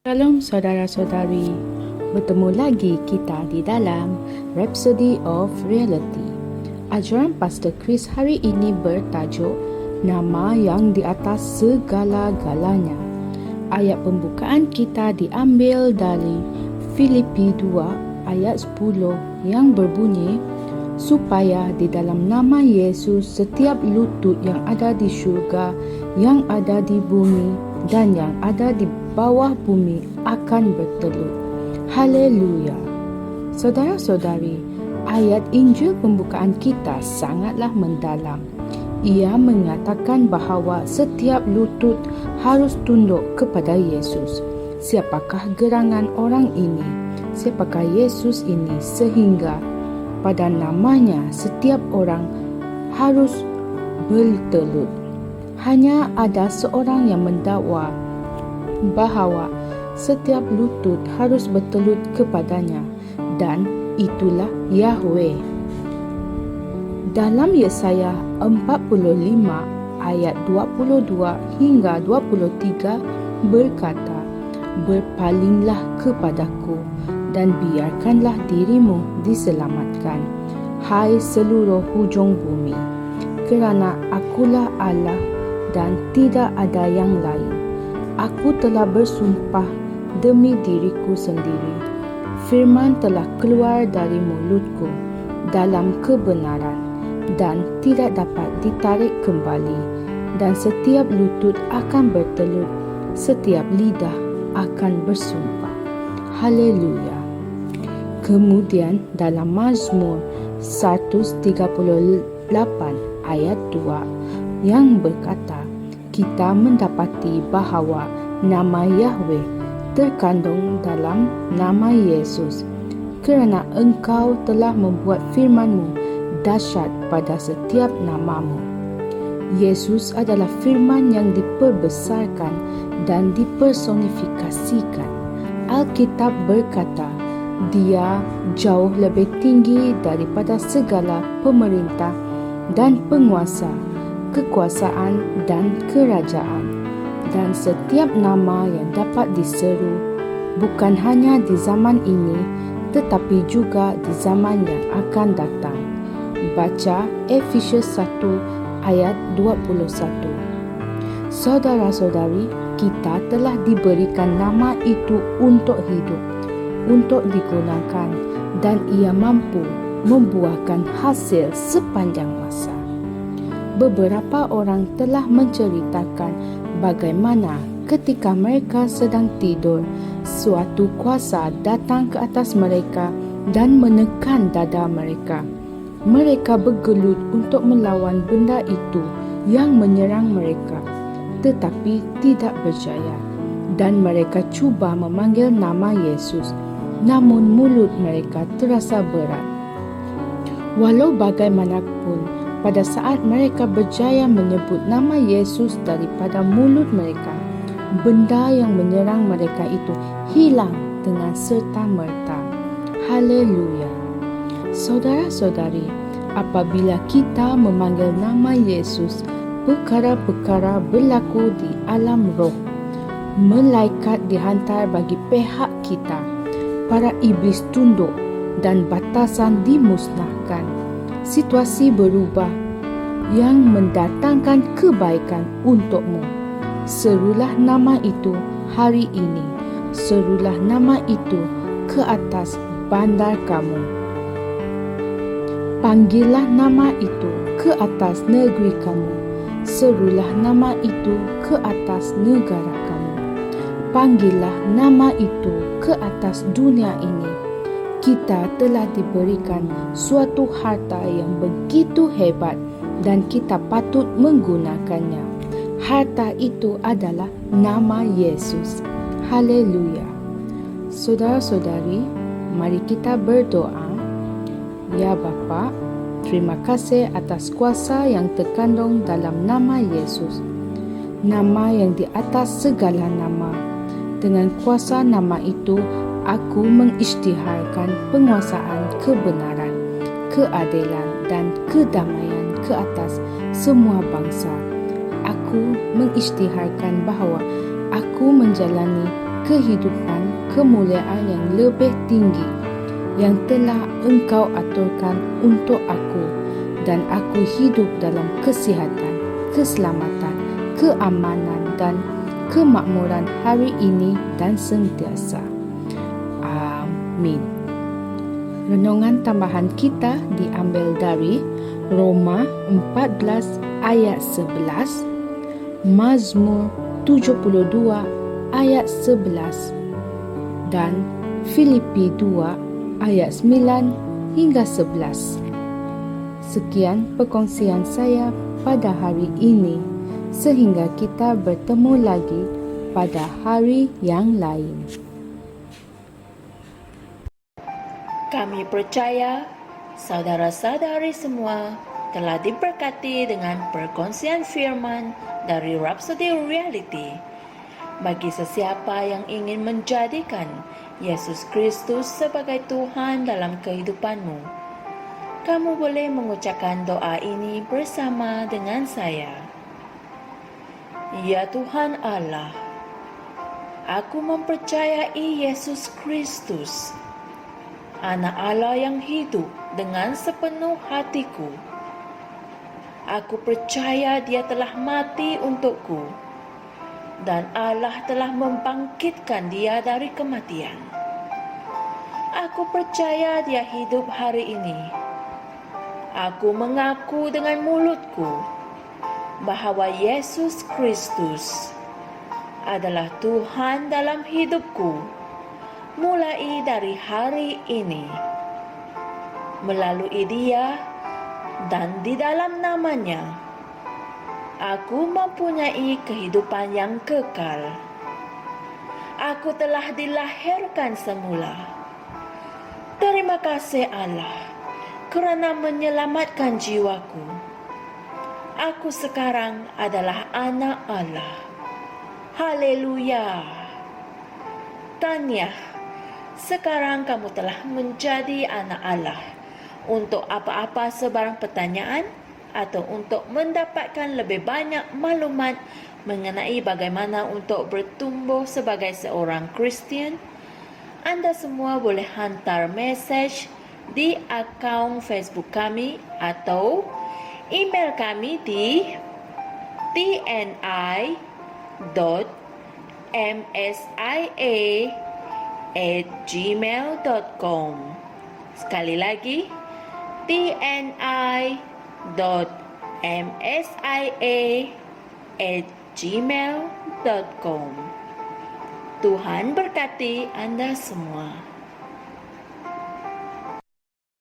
Shalom saudara-saudari, bertemu lagi kita di dalam Rhapsody of Reality. Ajaran Pastor Chris hari ini bertajuk Nama yang di atas segala-galanya. Ayat pembukaan kita diambil dari Filipi 2 ayat 10 yang berbunyi, supaya di dalam nama Yesus setiap lutut yang ada di syurga, yang ada di bumi dan yang ada di bawah bumi akan bertelut. Haleluya. Saudara-saudari, ayat Injil pembukaan kita sangatlah mendalam. Ia mengatakan bahawa setiap lutut harus tunduk kepada Yesus. Siapakah gerangan orang ini? Siapakah Yesus ini sehingga pada namanya setiap orang harus bertelut? Hanya ada seorang yang mendakwa bahawa setiap lutut harus bertelut kepadanya, dan itulah Yahweh. Dalam Yesaya 45 ayat 22 hingga 23 berkata, berpalinglah kepadaku dan biarkanlah dirimu diselamatkan, hai seluruh hujung bumi, kerana akulah Allah dan tidak ada yang lain. Aku telah bersumpah demi diriku sendiri. Firman telah keluar dari mulutku dalam kebenaran dan tidak dapat ditarik kembali. Dan setiap lutut akan bertelut, setiap lidah akan bersumpah. Haleluya. Kemudian dalam Mazmur 138 ayat 2 yang berkata, kita mendapati bahawa nama Yahweh terkandung dalam nama Yesus, kerana engkau telah membuat firman-Mu dahsyat pada setiap namamu. Yesus adalah firman yang diperbesarkan dan dipersonifikasikan. Alkitab berkata, Dia jauh lebih tinggi daripada segala pemerintah dan penguasa, kekuasaan dan kerajaan, dan setiap nama yang dapat diseru, bukan hanya di zaman ini tetapi juga di zaman yang akan datang. Baca Efesius 1 ayat 21. Saudara-saudari, kita telah diberikan nama itu untuk hidup, untuk digunakan, dan ia mampu membuahkan hasil sepanjang masa. Beberapa orang telah menceritakan bagaimana ketika mereka sedang tidur, suatu kuasa datang ke atas mereka dan menekan dada mereka. Mereka bergelut untuk melawan benda itu yang menyerang mereka, tetapi tidak berjaya. Dan mereka cuba memanggil nama Yesus, namun mulut mereka terasa berat. Walau bagaimanapun, pada saat mereka berjaya menyebut nama Yesus daripada mulut mereka, benda yang menyerang mereka itu hilang dengan serta-merta. Haleluya. Saudara-saudari, apabila kita memanggil nama Yesus, perkara-perkara berlaku di alam roh. Malaikat dihantar bagi pihak kita. Para iblis tunduk dan batasan dimusnahkan. Situasi berubah yang mendatangkan kebaikan untukmu. Serulah nama itu hari ini. Serulah nama itu ke atas bandar kamu. Panggillah nama itu ke atas negeri kamu. Serulah nama itu ke atas negara kamu. Panggillah nama itu ke atas dunia ini. Kita telah diberikan suatu harta yang begitu hebat dan kita patut menggunakannya. Harta itu adalah nama Yesus. Haleluya. Saudara-saudari, mari kita berdoa. Ya Bapa, terima kasih atas kuasa yang terkandung dalam nama Yesus. Nama yang di atas segala nama. Dengan kuasa nama itu, aku mengisytiharkan penguasaan kebenaran, keadilan dan kedamaian ke atas semua bangsa. Aku mengisytiharkan bahawa aku menjalani kehidupan kemuliaan yang lebih tinggi yang telah Engkau aturkan untuk aku, dan aku hidup dalam kesihatan, keselamatan, keamanan dan kemakmuran hari ini dan sentiasa. Amin. Renungan tambahan kita diambil dari Roma 14 ayat 11, Mazmur 72 ayat 11 dan Filipi 2 ayat 9 hingga 11. Sekian perkongsian saya pada hari ini, sehingga kita bertemu lagi pada hari yang lain. Kami percaya saudara-saudari semua telah diberkati dengan perkongsian firman dari Rhapsody Reality. Bagi sesiapa yang ingin menjadikan Yesus Kristus sebagai Tuhan dalam kehidupanmu, kamu boleh mengucapkan doa ini bersama dengan saya. Ya Tuhan Allah, aku mempercayai Yesus Kristus, Anak Allah yang hidup dengan sepenuh hatiku. Aku percaya Dia telah mati untukku, dan Allah telah membangkitkan Dia dari kematian. Aku percaya Dia hidup hari ini. Aku mengaku dengan mulutku bahwa Yesus Kristus adalah Tuhan dalam hidupku mulai dari hari ini. Melalui Dia dan di dalam nama-Nya, aku mempunyai kehidupan yang kekal. Aku telah dilahirkan semula. Terima kasih Allah kerana menyelamatkan jiwaku. Aku sekarang adalah anak Allah. Haleluya. Tanya, sekarang kamu telah menjadi anak Allah. Untuk apa-apa sebarang pertanyaan atau untuk mendapatkan lebih banyak maklumat mengenai bagaimana untuk bertumbuh sebagai seorang Kristian, anda semua boleh hantar mesej di akaun Facebook kami atau email kami di tni.msia@gmail.com. Sekali lagi, tni.msia@gmail.com. Tuhan berkati anda semua.